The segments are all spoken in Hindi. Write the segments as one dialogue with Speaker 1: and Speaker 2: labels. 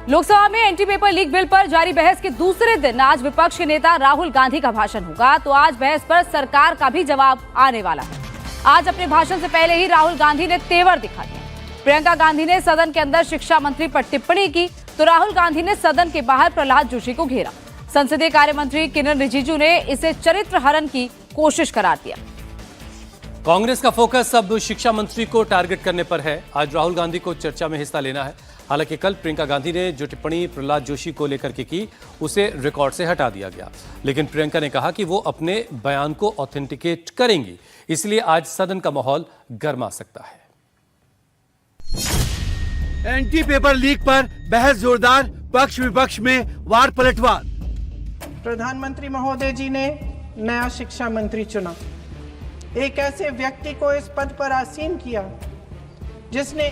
Speaker 1: लोकसभा में एंटी पेपर लीक बिल पर जारी बहस के दूसरे दिन आज विपक्ष के नेता राहुल गांधी का भाषण होगा, तो आज बहस पर सरकार का भी जवाब आने वाला है। आज अपने भाषण से पहले ही राहुल गांधी ने तेवर दिखा दिया। प्रियंका गांधी ने सदन के अंदर शिक्षा मंत्री पर टिप्पणी की, तो राहुल गांधी ने सदन के बाहर प्रहलाद जोशी को घेरा। संसदीय कार्य मंत्री किरण रिजिजू ने इसे चरित्र हरण की कोशिश करार दिया।
Speaker 2: कांग्रेस का फोकस अब शिक्षा मंत्री को टारगेट करने पर है। आज राहुल गांधी को चर्चा में हिस्सा लेना है। हालांकि कल प्रियंका गांधी ने जो टिप्पणी प्रहलाद जोशी को लेकर के की, उसे रिकॉर्ड से हटा दिया गया। लेकिन प्रियंका ने कहा कि वो अपने बयान को ऑथेंटिकेट करेंगी, इसलिए आज सदन का माहौल गर्मा सकता है।
Speaker 3: एंटी पेपर लीक पर बहस जोरदार, पक्ष विपक्ष में वार पलटवार।
Speaker 4: प्रधानमंत्री महोदय जी ने नया शिक्षा मंत्री चुना, एक ऐसे व्यक्ति को इस पद पर आसीन किया जिसने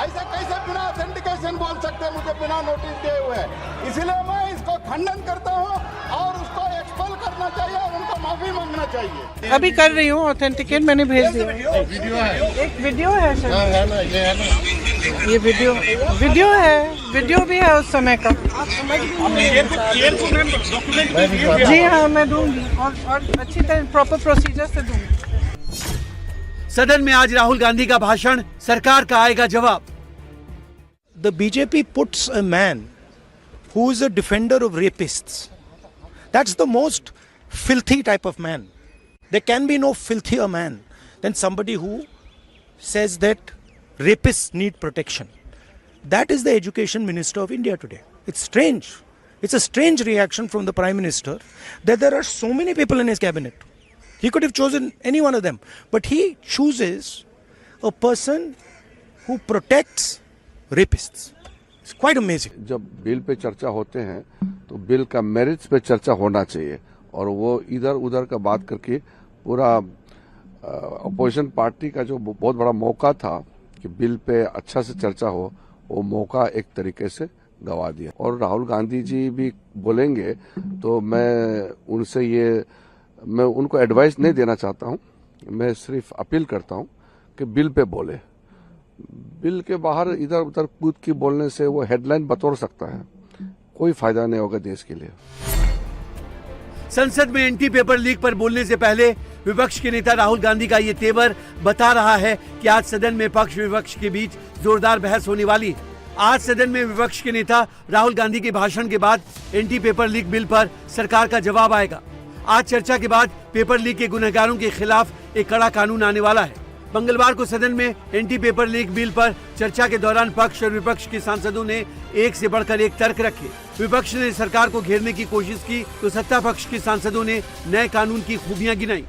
Speaker 5: ऐसे कैसे बिना ऑथेंटिकेशन बोल सकते हैं, मुझे बिना नोटिस दिए हुए। इसलिए मैं इसको खंडन करता हूं और उसको एक्सपेल करना चाहिए और उनको माफी मांगना चाहिए।
Speaker 4: अभी कर रही हूँ ऑथेंटिकेट, मैंने भेज दिया।
Speaker 5: वीडियो है,
Speaker 4: एक वीडियो है सर।
Speaker 5: है ना, ये है ना,
Speaker 4: ये वीडियो है, वीडियो भी है उस समय का। जी हाँ, मैं दूंगी और अच्छी तरह प्रॉपर प्रोसीजर से दूंगी।
Speaker 3: सदन में आज राहुल गांधी का भाषण, सरकार का आएगा जवाब।
Speaker 6: The BJP puts a man who is a defender of rapists. That's the most filthy type of man. There can be no filthier man than somebody who says that rapists need protection. That is the education minister of India today. It's strange. It's a strange reaction from the Prime Minister that there are so many people in his cabinet. He could have chosen any one of them, but he chooses a person who protects rapists. It's quite amazing.
Speaker 7: जब बिल पे चर्चा होते हैं तो बिल का मेरिट्स पे चर्चा होना चाहिए, और वो इधर उधर का बात करके पूरा अपोजिशन पार्टी का जो बहुत बड़ा मौका था कि बिल पे अच्छा से चर्चा हो, वो मौका एक तरीके से गवा दिया। और राहुल गांधी जी भी बोलेंगे तो मैं उनको एडवाइस नहीं देना चाहता हूं, मैं सिर्फ अपील करता हूं कि बिल पे बोले। बिल के बाहर इधर उधर कूद के बोलने से वो हेडलाइन बतौर सकता है, कोई फायदा नहीं होगा देश के लिए।
Speaker 3: संसद में एंटी पेपर लीक पर बोलने से पहले विपक्ष के नेता राहुल गांधी का ये तेवर बता रहा है कि आज सदन में पक्ष विपक्ष के बीच जोरदार बहस होने वाली है। आज सदन में विपक्ष के नेता राहुल गांधी के भाषण के बाद एंटी पेपर लीक बिल पर सरकार का जवाब आएगा। आज चर्चा के बाद पेपर लीक के गुनहगारों के खिलाफ एक कड़ा कानून आने वाला है। मंगलवार को सदन में एंटी पेपर लीक बिल पर चर्चा के दौरान पक्ष और विपक्ष के सांसदों ने एक से बढ़कर एक तर्क रखे। विपक्ष ने सरकार को घेरने की कोशिश की तो सत्ता पक्ष के सांसदों ने नए कानून की खूबियां गिनाई।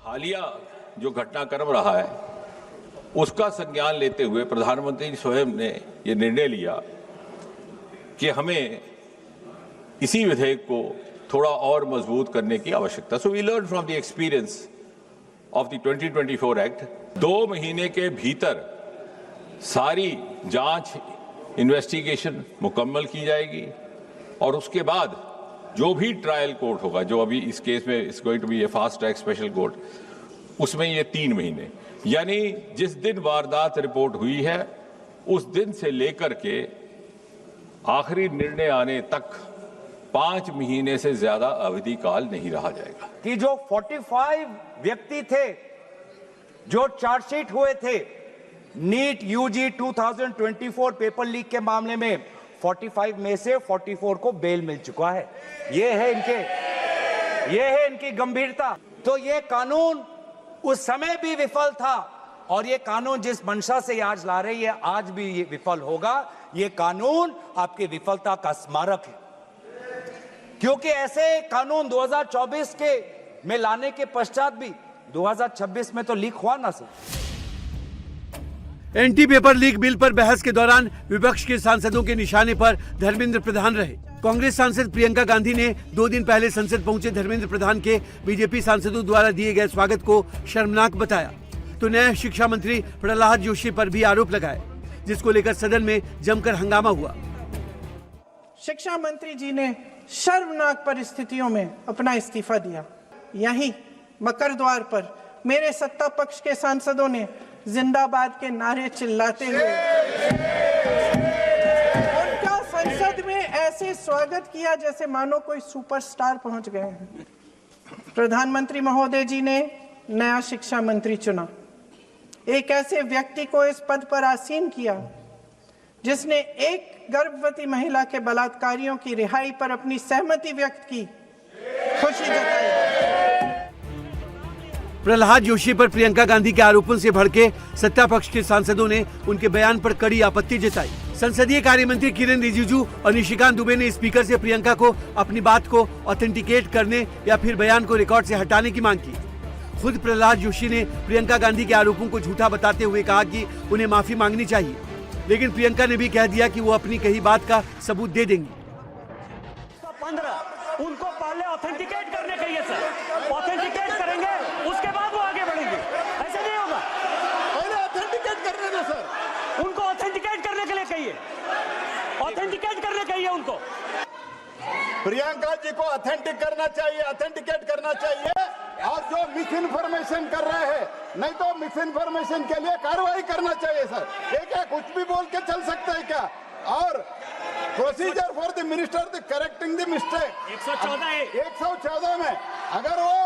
Speaker 8: हालिया जो घटनाक्रम रहा है उसका संज्ञान लेते हुए प्रधानमंत्री स्वयं ने ये निर्णय लिया कि हमें इसी विधेयक को थोड़ा और मजबूत करने की आवश्यकता। So we learn from the experience of the 2024 act. 2 महीने के भीतर सारी जांच इन्वेस्टिगेशन मुकम्मल की जाएगी और उसके बाद जो भी ट्रायल कोर्ट होगा, जो अभी इस केस में is going to be a fast track special court, उसमें ये 3 महीने, यानी जिस दिन वारदात रिपोर्ट हुई है उस दिन से लेकर के आखिरी निर्णय आने तक 5 महीने से ज्यादा अवधि काल नहीं रहा जाएगा।
Speaker 9: कि जो 45 व्यक्ति थे जो चार्जशीट हुए थे नीट यूजी 2024 पेपर लीक के मामले में, 45 में से 44 को बेल मिल चुका है। ये है इनकी गंभीरता। तो ये कानून उस समय भी विफल था और ये कानून जिस मंशा से आज ला रही है आज भी ये विफल होगा। ये कानून आपकी विफलता का स्मारक है, क्योंकि ऐसे कानून 2024 के में लाने के पश्चात भी 2026 में तो लीक हुआ ना sir.
Speaker 3: Anti paper leak bill पर बहस के दौरान विपक्ष के सांसदों के निशाने पर धर्मेंद्र प्रधान रहे। कांग्रेस सांसद प्रियंका गांधी ने 2 दिन पहले संसद पहुंचे धर्मेंद्र प्रधान के बीजेपी सांसदों द्वारा दिए गए स्वागत को शर्मनाक बताया, तो नए शिक्षा मंत्री प्रहलाद जोशी पर भी आरोप लगाए, जिसको लेकर सदन में जमकर हंगामा हुआ।
Speaker 4: शिक्षा मंत्री जी ने शर्मनाक परिस्थितियों में अपना इस्तीफा दिया। यहीं मकर द्वार पर मेरे सत्ता पक्ष के सांसदों ने जिंदाबाद के नारे चिल्लाते हुए ऐसे स्वागत किया जैसे मानो कोई सुपरस्टार पहुंच गए हैं। प्रधानमंत्री महोदय जी ने नया शिक्षा मंत्री चुना, एक ऐसे व्यक्ति को इस पद पर आसीन किया जिसने एक गर्भवती महिला के बलात्कारियों की रिहाई पर अपनी सहमति व्यक्त की, खुशी जताई।
Speaker 3: प्रहलाद जोशी पर प्रियंका गांधी के आरोपों से भड़के सत्ता पक्ष के सांसदों ने उनके बयान पर कड़ी आपत्ति जताई। संसदीय कार्य मंत्री किरेन रिजिजू और निशिकांत दुबे ने स्पीकर से प्रियंका को अपनी बात को ऑथेंटिकेट करने या फिर बयान को रिकॉर्ड से हटाने की मांग की। खुद प्रहलाद जोशी ने प्रियंका गांधी के आरोपों को झूठा बताते हुए कहा कि उन्हें माफी मांगनी चाहिए, लेकिन प्रियंका ने भी कह दिया कि वो अपनी कही बात का सबूत दे देंगी।
Speaker 10: 15 उनको पहले ऑथेंटिकेट करने के लिए सर, ऑथेंटिकेट करेंगे उसके बाद वो आगे बढ़ेंगे, ऐसे नहीं होगा।
Speaker 5: पहले ऑथेंटिकेट करने दो सर,
Speaker 10: उनको ऑथेंटिकेट करने के लिए कहिए, ऑथेंटिकेट करने कहिए उनको।
Speaker 5: प्रियंका जी को ऑथेंटिक करना चाहिए, ऑथेंटिकेट करना चाहिए। और जो मिस इन्फॉर्मेशन कर रहे हैं, नहीं तो मिस इन्फॉर्मेशन के लिए कार्रवाई करना चाहिए सर। ये क्या कुछ भी बोल के चल सकते हैं क्या? और procedure for the minister the correcting the mistake 114 में अगर वो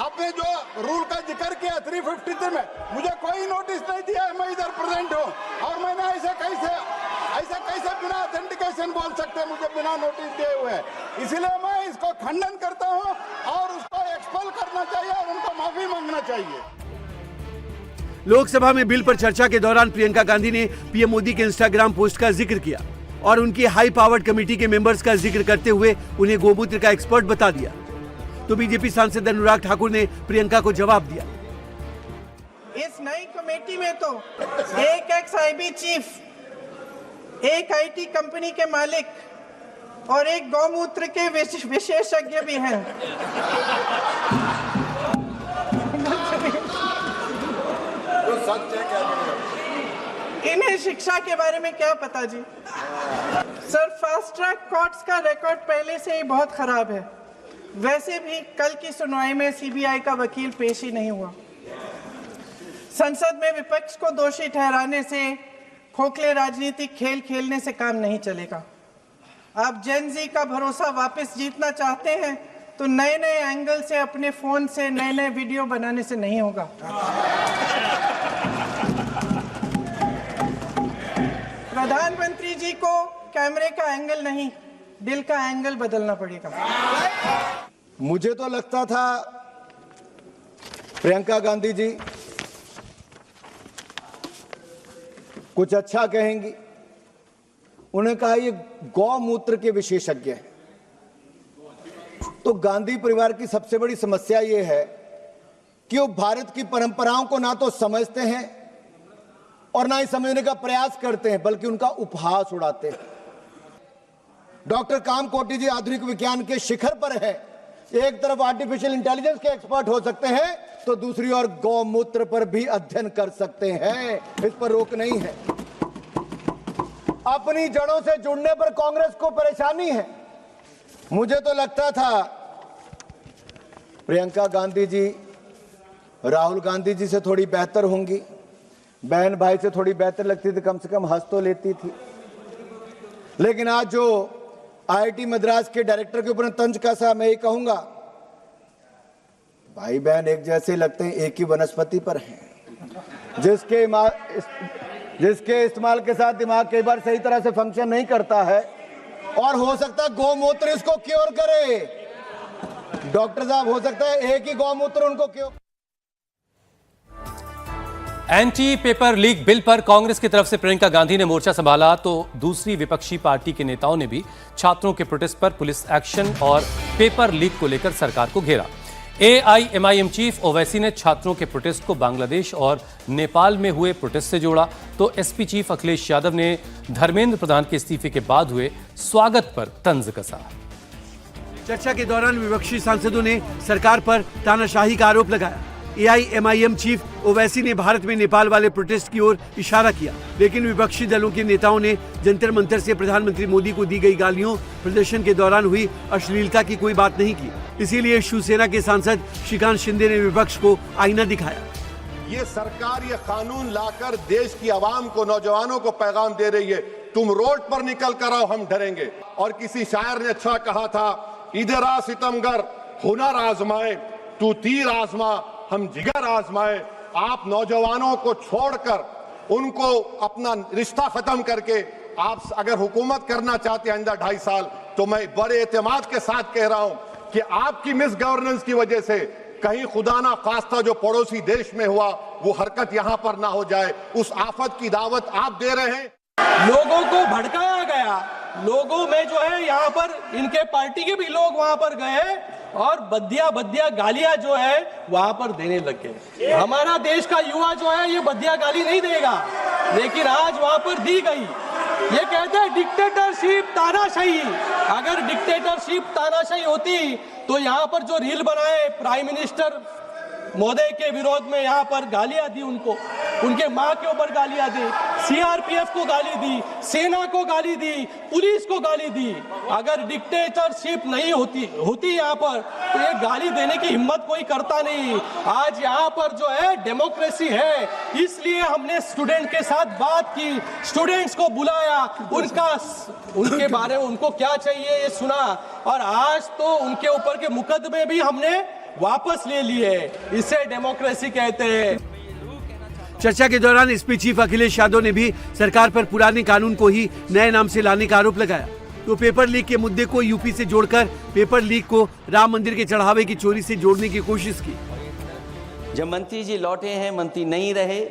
Speaker 5: आपने जो रूल का जिक्र किया 353 में, मुझे कोई नोटिस नहीं दिया है, मैं इधर प्रेजेंट हूँ और मैंने ऐसे कैसे बिना ऑथेंटिकेशन बोल सकते हैं मुझे बिना नोटिस दिए हुए। इसलिए मैं इसको खंडन करता हूँ और उसको एक्सपेल करना चाहिए और उनको माफी मांगना चाहिए।
Speaker 3: लोकसभा में बिल पर चर्चा के दौरान प्रियंका गांधी ने पीएम मोदी के इंस्टाग्राम पोस्ट का जिक्र किया और उनकी हाई पावर्ड कमेटी के मेंबर्स का जिक्र करते हुए उन्हें गोमूत्र का एक्सपर्ट बता दिया। तो बीजेपी सांसद अनुराग ठाकुर ने प्रियंका को जवाब दिया।
Speaker 4: इस नई कमेटी में तो एक एक्स-आईबी चीफ, एक आईटी कंपनी के मालिक और एक गौमूत्र के विशेषज्ञ भी हैं। इन्हें शिक्षा के बारे में क्या पता जी? सर, फास्ट ट्रैक कोर्ट्स का रिकॉर्ड पहले से ही बहुत खराब है। वैसे भी कल की सुनवाई में सीबीआई का वकील पेश ही नहीं हुआ। संसद में विपक्ष को दोषी ठहराने से, खोखले राजनीतिक खेल खेलने से काम नहीं चलेगा। आप जेन जी का भरोसा वापस जीतना चाहते हैं तो नए नए एंगल से अपने फोन से नए नए वीडियो बनाने से नहीं होगा। प्रधानमंत्री जी को कैमरे का एंगल नहीं, दिल का एंगल बदलना पड़ेगा।
Speaker 11: मुझे तो लगता था प्रियंका गांधी जी कुछ अच्छा कहेंगी। उन्हें कहा ये गौमूत्र के विशेषज्ञ हैं। तो गांधी परिवार की सबसे बड़ी समस्या ये है कि वो भारत की परंपराओं को ना तो समझते हैं और ना ही समझने का प्रयास करते हैं, बल्कि उनका उपहास उड़ाते हैं। डॉक्टर कामकोटि जी आधुनिक विज्ञान के शिखर पर है। एक तरफ आर्टिफिशियल इंटेलिजेंस के एक्सपर्ट हो सकते हैं तो दूसरी ओर गौमूत्र पर भी अध्ययन कर सकते हैं, इस पर रोक नहीं है। अपनी जड़ों से जुड़ने पर कांग्रेस को परेशानी है। मुझे तो लगता था प्रियंका गांधी जी राहुल गांधी जी से थोड़ी बेहतर होंगी, बहन भाई से थोड़ी बेहतर लगती थी, कम से कम हंस तो लेती थी। लेकिन आज जो आईआईटी मद्रास के डायरेक्टर के ऊपर तंज कसा, मैं ये कहूंगा भाई बहन एक जैसे लगते हैं, एक ही वनस्पति पर हैं। जिसके इस्तेमाल के साथ दिमाग कई बार सही तरह से फंक्शन नहीं करता है और हो सकता है गौमूत्र इसको क्योर करे। डॉक्टर साहब, हो सकता है एक ही गौमूत्र उनको cure.
Speaker 2: Anti paper leak bill पर कांग्रेस की तरफ से प्रियंका गांधी ने मोर्चा संभाला तो दूसरी विपक्षी पार्टी के नेताओं ने भी छात्रों के प्रोटेस्ट पर पुलिस एक्शन और पेपर लीक को लेकर सरकार को घेरा। एआईएमआईएम चीफ ओवैसी ने छात्रों के प्रोटेस्ट को बांग्लादेश और नेपाल में हुए प्रोटेस्ट से जोड़ा तो एसपी चीफ अखिलेश यादव ने धर्मेंद्र प्रधान के इस्तीफे के बाद हुए स्वागत पर तंज कसा।
Speaker 3: चर्चा के दौरान विपक्षी सांसदों ने सरकार पर तानाशाही का आरोप लगाया। एआईएमआईएम चीफ ओवैसी ने भारत में नेपाल वाले प्रोटेस्ट की ओर इशारा किया, लेकिन विपक्षी दलों के नेताओं ने जंतर मंतर से प्रधानमंत्री मोदी को दी गई गालियों, प्रदर्शन के दौरान हुई अश्लीलता की कोई बात नहीं की। इसीलिए शिवसेना के सांसद श्रीकांत शिंदे ने विपक्ष को आईना दिखाया।
Speaker 5: ये सरकार ये कानून लाकर देश की आवाम को, नौजवानों को पैगाम दे रही है तुम रोड पर निकल कर आओ, हम डरेंगे। और किसी शायर ने अच्छा कहा था, इधर आ सितमगर हुनर आजमाए, तू तीर आजमा हम जिगर आजमाए। आप नौजवानों को छोड़कर उनको अपना रिश्ता खत्म करके आप अगर हुकूमत करना चाहते हैं आइंदा 2.5 साल, तो मैं बड़े एतमाद के साथ कह रहा हूं कि आपकी मिस गवर्नेंस की वजह से कहीं खुदा ना खास्ता जो पड़ोसी देश में हुआ वो हरकत यहां पर ना हो जाए। उस आफत की दावत आप दे रहे हैं।
Speaker 10: लोगों को भड़काया गया, लोगों में जो है यहाँ पर इनके पार्टी के भी लोग वहां पर गए और बदिया गालियां जो है वहां पर देने लग गए। हमारा देश का युवा जो है ये बदिया गाली नहीं देगा, लेकिन आज वहां पर दी गई। ये कहते हैं डिक्टेटरशिप तानाशाही। अगर डिक्टेटरशिप तानाशाही होती तो यहाँ पर जो रील बनाए प्राइम मिनिस्टर महोदय के विरोध में यहाँ पर गालियां दी, उनको उनके मां के ऊपर गालियां दी, सीआरपीएफ को गाली दी, सेना को गाली दी, पुलिस को गाली दी। अगर डिक्टेटरशिप नहीं होती यहाँ पर तो ये गाली देने की हिम्मत कोई करता नहीं। आज यहाँ पर जो है डेमोक्रेसी है, इसलिए हमने स्टूडेंट के साथ बात की, स्टूडेंट्स को बुलाया, उनके बारे में उनको क्या चाहिए ये सुना, और आज तो उनके ऊपर के मुकदमे भी हमने वापस ले लिए। इसे डेमोक्रेसी कहते हैं।
Speaker 3: चर्चा के दौरान एसपी चीफ अखिलेश यादव ने भी सरकार पर पुराने कानून को ही नए नाम से लाने का आरोप लगाया। तो पेपर लीक के मुद्दे को यूपी से जोड़कर पेपर लीक को राम मंदिर के चढ़ावे की चोरी से जोड़ने की कोशिश की।
Speaker 12: जब मंत्री जी लौटे हैं, मंत्री नहीं रहे,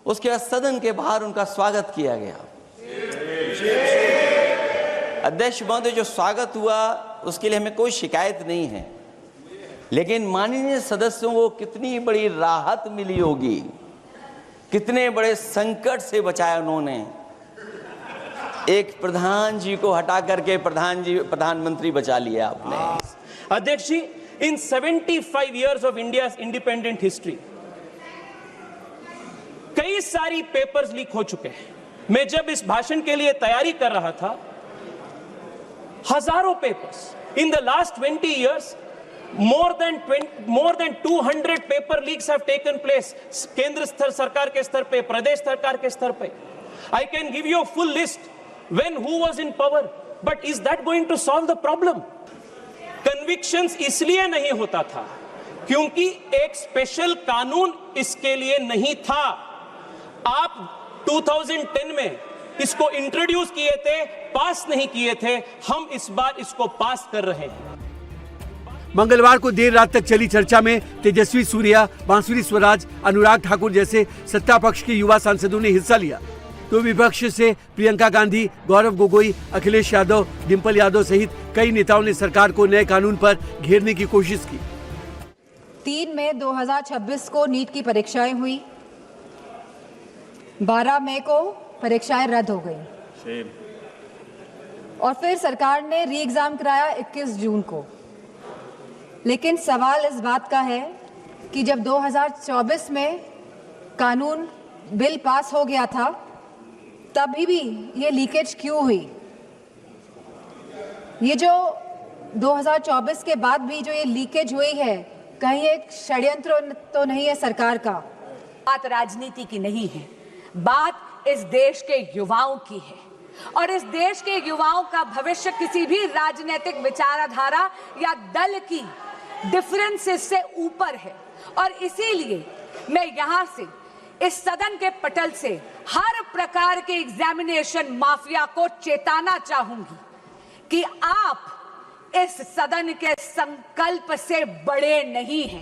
Speaker 12: उसके बाद सदन के बाहर उनका स्वागत किया गया। अध्यक्ष महोदय, जो स्वागत हुआ उसके लिए हमें कोई शिकायत नहीं है, लेकिन माननीय सदस्यों को कितनी बड़ी राहत मिली होगी, कितने बड़े संकट से बचाया उन्होंने। एक प्रधान जी को हटा करके प्रधानमंत्री बचा लिया आपने।
Speaker 10: अध्यक्ष जी, इन 75 years of India's independent history कई सारी पेपर्स लीक हो चुके हैं। मैं जब इस भाषण के लिए तैयारी कर रहा था, हजारों papers in the last 20 years more than 200 paper leaks have taken place. केंद्र सरकार के स्तर पे, प्रदेश सरकार के स्तर पे। I can give you a full list when who was in power, but is that going to solve the problem? Convictions इसलिए नहीं होता था क्योंकि एक स्पेशल कानून इसके लिए नहीं था। आप 2010 में इसको इंट्रोड्यूस किए थे, पास नहीं किए थे। हम इस बार इसको पास कर रहे हैं।
Speaker 3: मंगलवार को देर रात तक चली चर्चा में तेजस्वी सूर्या, बांसुरी स्वराज, अनुराग ठाकुर जैसे सत्ता पक्ष के युवा सांसदों ने हिस्सा लिया। तो विपक्ष से प्रियंका गांधी, गौरव गोगोई, अखिलेश यादव, डिंपल यादव सहित कई नेताओं ने सरकार को नए कानून पर घेरने की कोशिश की।
Speaker 13: 3 मई 2026 को नीट की परीक्षाएं हुई, 12 मई को परीक्षाएं रद्द हो गई और फिर सरकार ने री एग्जाम कराया 21 जून को। लेकिन सवाल इस बात का है कि जब 2024 में कानून बिल पास हो गया था, तभी भी ये लीकेज क्यों हुई? ये जो 2024 के बाद भी जो ये लीकेज हुई है, कहीं एक षड्यंत्र तो नहीं है सरकार का?
Speaker 1: बात राजनीति की नहीं है, बात इस देश के युवाओं की है। और इस देश के युवाओं का भविष्य किसी भी राजनीतिक विचारधारा या दल की डिफरेंसेस से ऊपर है। और इसीलिए मैं यहां से इस सदन के पटल से हर प्रकार के एग्जामिनेशन माफिया को चेताना चाहूंगी कि आप इस सदन के संकल्प से बड़े नहीं हैं।